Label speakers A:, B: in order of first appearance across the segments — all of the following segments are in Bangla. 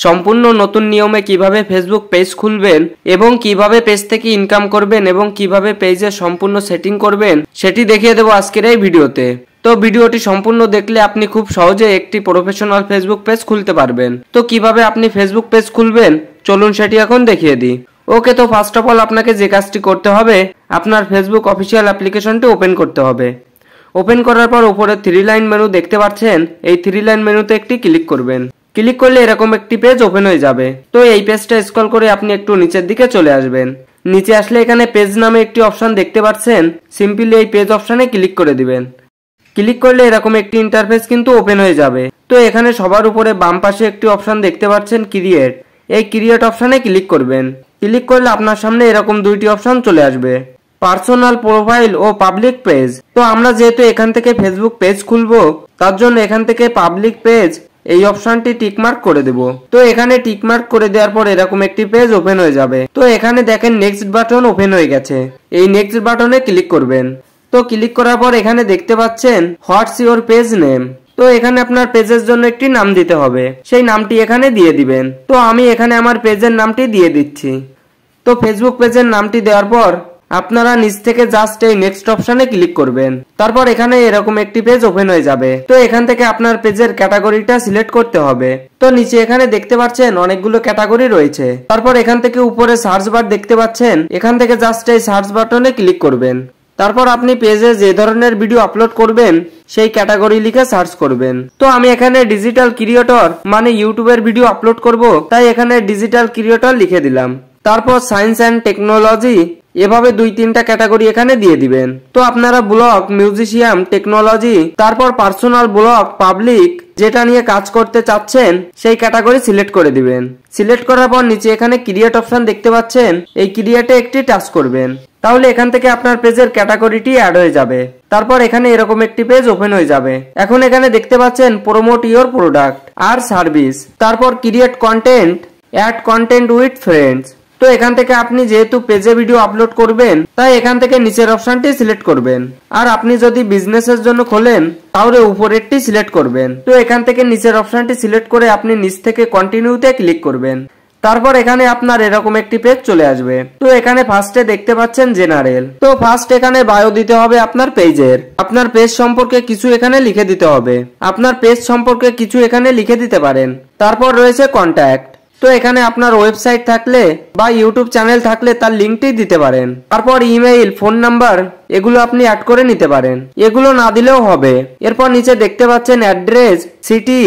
A: সম্পূর্ণ নতুন নিয়মে কিভাবে ফেসবুক পেজ খুলবেন এবং কিভাবে পেজ থেকে ইনকাম করবেন এবং কিভাবে পেজের সম্পূর্ণ সেটিং করবেন সেটি দেখিয়ে দেবো আজকের এই ভিডিওতে। তো ভিডিওটি সম্পূর্ণ দেখলে আপনি খুব সহজে একটি প্রফেশনাল ফেসবুক পেজ খুলতে পারবেন। তো কিভাবে আপনি ফেসবুক পেজ খুলবেন চলুন সেটি এখন দেখিয়ে দিই। ওকে, তো ফার্স্ট অফ অল আপনাকে যে কাজটি করতে হবে, আপনার ফেসবুক অফিসিয়াল অ্যাপ্লিকেশনটি ওপেন করতে হবে। ওপেন করার পর উপরে 3 লাইন মেনু দেখতে পাচ্ছেন, এই 3 লাইন মেনুতে একটি ক্লিক করবেন। ক্লিক করলে এরকম একটি পেজ ওপেন হয়ে যাবে। তো এই পেজটা স্ক্রল করে আপনি একটু নিচের দিকে চলে আসবেন। নিচে আসলে এখানে পেজ নামে একটি অপশন দেখতে পাচ্ছেন, সিম্পলি এই পেজ অপশনে ক্লিক করে দিবেন। ক্লিক করলে এরকম একটি ইন্টারফেস কিন্তু ওপেন হয়ে যাবে। তো এখানে সবার উপরে বাম পাশে একটি অপশন দেখতে পাচ্ছেন ক্রিয়েট, এই ক্রিয়েট অপশনে ক্লিক করবেন। ক্লিক করলে আপনার সামনে এরকম দুইটি অপশন চলে আসবে, পার্সোনাল প্রোফাইল ও পাবলিক পেজ। তো আমরা যেহেতু এখান থেকে ফেসবুক পেজ খুলবো, তার জন্য এখান থেকে পাবলিক পেজ এই অপশনটি টিকমার্ক করে দেব। তো এখানে টিকমার্ক করে দেওয়ার পর এরকম একটি পেজ ওপেন হয়ে যাবে। তো এখানে দেখেন নেক্সট বাটন ওপেন হয়ে গেছে, এই নেক্সট বাটনে ক্লিক করবেন। তো ক্লিক করার পর এখানে দেখতে পাচ্ছেন হোয়াটস ইওর পেজ নেম। তো এখানে আপনার পেজের জন্য একটি নাম দিতে হবে, সেই নামটি এখানে দিয়ে দিবেন। তো আমি এখানে আমার পেজের নামটি দিয়ে দিচ্ছি। তো ফেসবুক পেজের নামটি দেওয়ার পর আপনারা নিচ থেকে জাস্ট এই নেক্সট অপশনে ক্লিক করবেন। তারপর এখানে এরকম একটি পেজ ওপেন হয়ে যাবে। তো এখান থেকে আপনার পেজের ক্যাটাগরিটা সিলেক্ট করতে হবে। তো নিচে এখানে দেখতে পাচ্ছেন অনেকগুলো ক্যাটাগরি রয়েছে। তারপর এখান থেকে উপরে সার্চ বার দেখতে পাচ্ছেন, এখান থেকে জাস্ট এই সার্চ বাটনে ক্লিক করবেন। তারপর আপনি পেজে যে ধরনের ভিডিও আপলোড করবেন সেই ক্যাটাগরি লিখে সার্চ করবেন। তো আমি এখানে ডিজিটাল ক্রিয়েটর মানে ইউটিউবের ভিডিও আপলোড করব, তাই এখানে ডিজিটাল ক্রিয়েটর লিখে দিলাম। তারপর সায়েন্স অ্যান্ড টেকনোলজি, এভাবে 2-3টা ক্যাটাগরি এখানে দিয়ে দিবেন। তো আপনারা ব্লগ, মিউজিশিয়ান, টেকনোলজি, তারপর পার্সোনাল ব্লগ, পাবলিক, যেটা নিয়ে কাজ করতে চাচ্ছেন সেই ক্যাটাগরি সিলেক্ট করে দিবেন। সিলেক্ট করার পর নিচে এখানে ক্রিয়েট অপশন দেখতে পাচ্ছেন, এই ক্রিয়েটে একটি টাচ করবেন। তাহলে এখান থেকে আপনার পেজের ক্যাটাগরিটি অ্যাড হয়ে যাবে। তারপর এখানে এরকম একটি পেজ ওপেন হয়ে যাবে। এখন এখানে দেখতে পাচ্ছেন প্রমোট ইওর প্রোডাক্ট আর সার্ভিস, তারপর create content, add content with friends. তো এখান থেকে আপনি যেহেতু পেজে ভিডিও আপলোড করবেন, তাই এখান থেকে নিচের অপশনটি সিলেক্ট করবেন। আর আপনি যদি বিজনেসের জন্য খোলেন তাহলে উপরেরটি সিলেক্ট করবেন। তো এখান থেকে নিচের অপশনটি সিলেক্ট করে আপনি নিচ থেকে কন্টিনিউতে ক্লিক করবেন। তারপর এখানে আপনার এরকম একটি পেজ চলে আসবে। তো এখানে ফার্স্টে দেখতে পাচ্ছেন জেনারেল। তো ফার্স্ট এখানে বায়ো দিতে হবে আপনার পেজের, আপনার পেজ সম্পর্কে কিছু এখানে লিখে দিতে হবে, আপনার পেজ সম্পর্কে কিছু এখানে লিখে দিতে পারেন। তারপর রয়েছে কন্ট্যাক্ট, তো এখানে আপনার ওয়েবসাইট থাকলে বা ইউটিউব চ্যানেল থাকলে তার লিঙ্কটি দিতে পারেন। তারপর ইমেইল, ফোন নাম্বার, এগুলো আপনি অ্যাড করে নিতে পারেন, এগুলো না দিলেও হবে। এরপর নিচে দেখতে পাচ্ছেন অ্যাড্রেস, সিটি,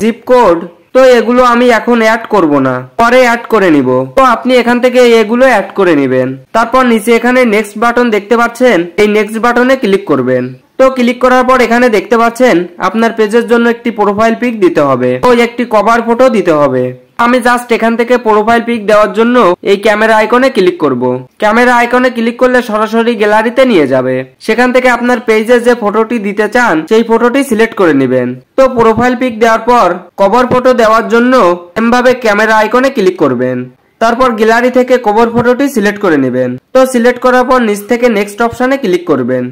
A: জিপ কোড। তো এগুলো আমি এখন অ্যাড করব না, পরে অ্যাড করে নিব। তো আপনি এখান থেকে এগুলো অ্যাড করে নেবেন। তারপর নিচে এখানে নেক্সট বাটন দেখতে পাচ্ছেন, এই নেক্সট বাটনে ক্লিক করবেন। তো ক্লিক করার পর এখানে দেখতে পাচ্ছেন আপনার পেজের জন্য একটি প্রোফাইল পিক দিতে হবে ও একটি কভার ফটো দিতে হবে। আমি জাস্ট এখান থেকে প্রোফাইল পিক দেওয়ার জন্য এই ক্যামেরা আইকনে ক্লিক করব। ক্যামেরা আইকনে ক্লিক করলে সরাসরি গ্যালারিতে নিয়ে যাবে। সেখান থেকে আপনার পেজে যে ফটোটি দিতে চান সেই ফটোটি সিলেক্ট করে নেবেন। তো প্রোফাইল পিক দেওয়ার পর কভার ফটো দেওয়ার জন্য এমভাবে ক্যামেরা আইকনে ক্লিক করবেন। তারপর গ্যালারি থেকে কভার ফটোটি সিলেক্ট করে নেবেন। তো সিলেক্ট করার পর নিচ থেকে নেক্সট অপশনে ক্লিক করবেন।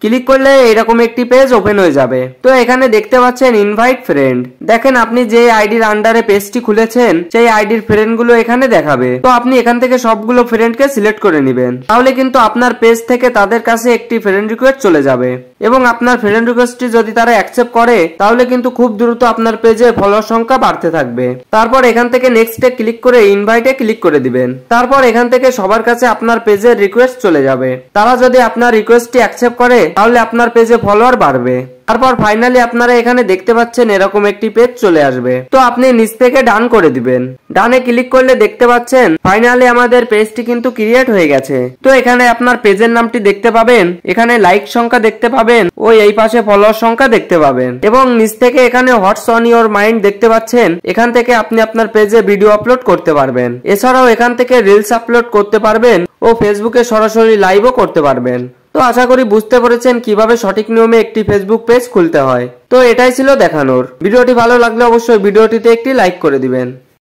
A: ক্লিক করলে এরকম একটি পেজ ওপেন হয়ে যাবে। তো এখানে দেখতে পাচ্ছেন ইনভাইট ফ্রেন্ড, দেখেন আপনি যে আইডির আন্ডারে পেজটি খুলেছেন সেই আইডির ফ্রেন্ড গুলো এখানে দেখাবে। তো আপনি এখান থেকে সবগুলো ফ্রেন্ডকে সিলেক্ট করে নেবেন, তাহলে কিন্তু আপনার পেজ থেকে তাদের কাছে একটি ফ্রেন্ড রিকোয়েস্ট চলে যাবে এবং আপনার ফ্রেন্ড রিকোয়েস্টটি যদি তারা অ্যাকসেপ্ট করে তাহলে কিন্তু খুব দ্রুত আপনার পেজে ফলোয়ার সংখ্যা বাড়তে থাকবে। তারপর এখান থেকে নেক্সটে ক্লিক করে ইনভাইটে ক্লিক করে দিবেন। তারপর এখান থেকে সবার কাছে আপনার পেজের রিকোয়েস্ট চলে যাবে। তারা যদি আপনার রিকোয়েস্টটি অ্যাকসেপ্ট করে তাহলে আপনার পেজে ফলোয়ার বাড়বে। তারপর ফাইনালি আপনারা এখানে দেখতে পাচ্ছেন এরকম একটি পেজ চলে আসবে। তো আপনি নিচ থেকে ডান করে দিবেন। ডানে ক্লিক করলে দেখতে পাচ্ছেন ফাইনালি আমাদের পেজটি কিন্তু ক্রিয়েট হয়ে গেছে। তো এখানে আপনার পেজের নামটি দেখতে পাবেন, এখানে লাইক সংখ্যা দেখতে পাবেন ও এই পাশে ফলোয়ার সংখ্যা দেখতে পাবেন এবং নিচ থেকে এখানে হোয়াটস অন ইওর মাইন্ড দেখতে পাচ্ছেন। এখান থেকে আপনি আপনার পেজে ভিডিও আপলোড করতে পারবেন। এছাড়াও এখান থেকে রিলস আপলোড করতে পারবেন ও ফেসবুকে সরাসরি লাইভও করতে পারবেন। তো আশা করি বুঝতে পেরেছেন কিভাবে সঠিক নিয়মে একটি ফেসবুক পেজ খুলতে হয়। তো এটাই ছিল দেখানোর। ভিডিওটি ভালো লাগলে অবশ্যই ভিডিওটিতে একটি লাইক করে দিবেন।